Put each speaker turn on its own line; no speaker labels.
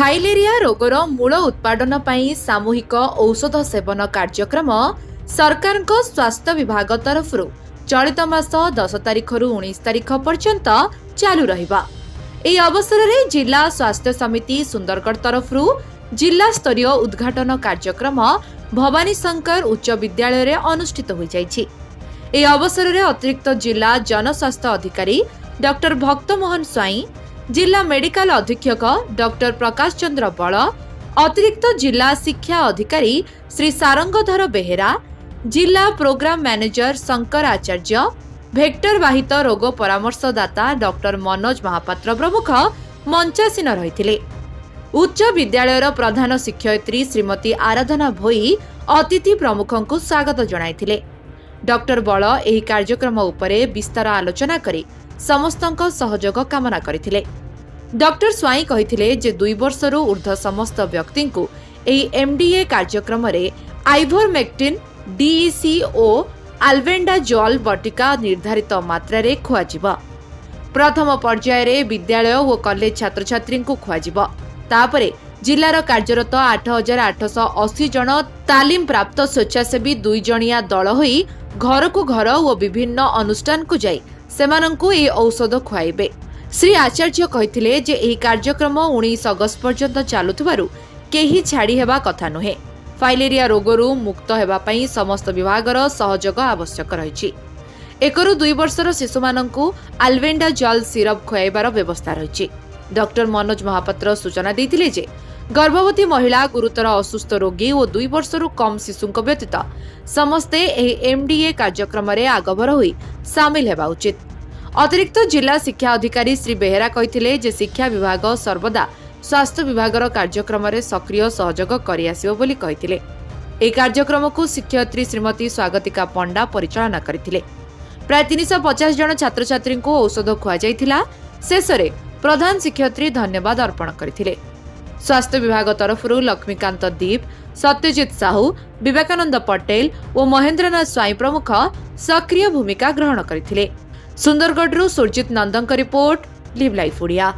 Filaria रोगर मूल उत्पादन पाई सामूहिक औषध सेवन कार्यक्रम सरकार स्वास्थ्य विभाग तरफ चलित मास 10 तारिख रु 19 तारिख पर्यंत चालू रहिबा। एही अवसर में जिला स्वास्थ्य समिति सुंदरगढ़ तरफ जिला स्तरीय उद्घाटन कार्यक्रम भवानी शंकर उच्च विद्यालय रे अनुष्ठित हो जाइछि। एही अवसर में अतिरिक्त जिला जनस्वास्थ्य अधिकारी डॉक्टर भक्तमोहन स्वाई, जिला मेडिकल अधीक्षक डॉक्टर प्रकाश चंद्र बल, अतिरिक्त जिला शिक्षा अधिकारी श्री सारंगधर बेहेरा, जिला प्रोग्राम मैनेजर शंकर आचार्य, भेक्टर बाहित रोग परामर्शदाता डॉक्टर मनोज महापात्र प्रमुख मंचासीन रहिथिले। उच्च विद्यालयर प्रधान शिक्षयित्री श्रीमती आराधना भोई अतिथि प्रमुखଙ୍କୁ स्वागत जणाइथिले। डॉक्टर बल एही कार्यक्रम उपरे विस्तार आलोचना करी समस्तଙ୍କ सहयोग कामना करथिले। डॉक्टर स्वाई कहिथिले जे 2 वर्षरू ऊर्ध्व समस्त व्यक्ति को एही एमडीए कार्यक्रम रे आइवरमेक्टिन, डीईसी ओ आल्बेंडाजोल बटिका निर्धारित मात्रा रे खुआजिबा। प्रथम पर्याय रे विद्यालय और कॉलेज छात्र छात्री को खुआजिबा। तापरे जिलार कार्यरत 8880 जन तालीम प्राप्त स्वेच्छासेवी 2 जणिया दल होई घर को घर और विभिन्न अनुष्ठान को जाई सेमानंकु ए औषध खुआइबे। श्री आचार्य कहिथिले जे एही कार्यक्रम 19 अगस्त पर्यंत चालुथबारु केही छाड़ी हेबा कथा नुहे। फाइलेरिया रोगरू मुक्त हेबा पई समस्त विभागर सहयोग आवश्यक रहिछि। 1 ରୁ 2 वर्षर शिशुमानंकु आल्बेंडाजोल सिरप खुआइबार व्यवस्था रहिछि। डॉक्टर मनोज महापात्र सूचना दैथिले जे गर्भवती महिला, गुरुतर असुस्थ रोगी और 2 वर्षरू कम शिशुंक व्यतीत समस्ते एही एमडीए कार्यक्रम रे आगभर होई शामिल हेबा उचित। अतिरिक्त जिला शिक्षा अधिकारी श्री बेहेरा कहिथिले जे शिक्षा विभाग सर्वदा स्वास्थ्य विभागर कार्यक्रम रे सक्रिय सहयोग करि आसिबो बोली कहिथिले। एही कार्यक्रम को शिक्षयित्री श्रीमती स्वागतिका पंडा परिचालना करथिले। प्राय 350 जन छात्र छात्री को औषध खुआ जाइथिला। शेषरे प्रधान शिक्षयित्री धन्यवाद अर्पण करथिले। स्वास्थ्य विभाग तरफ लक्ष्मीकांत दीप, सत्यजित साहू, विवेकानंद पटेल और महेंद्रनाथ स्वाई प्रमुख सक्रिय भूमिका ग्रहण करथिले। सुंदरगढ़ सुरजित नंदन रिपोर्ट, लिव लाइफ ओडिया।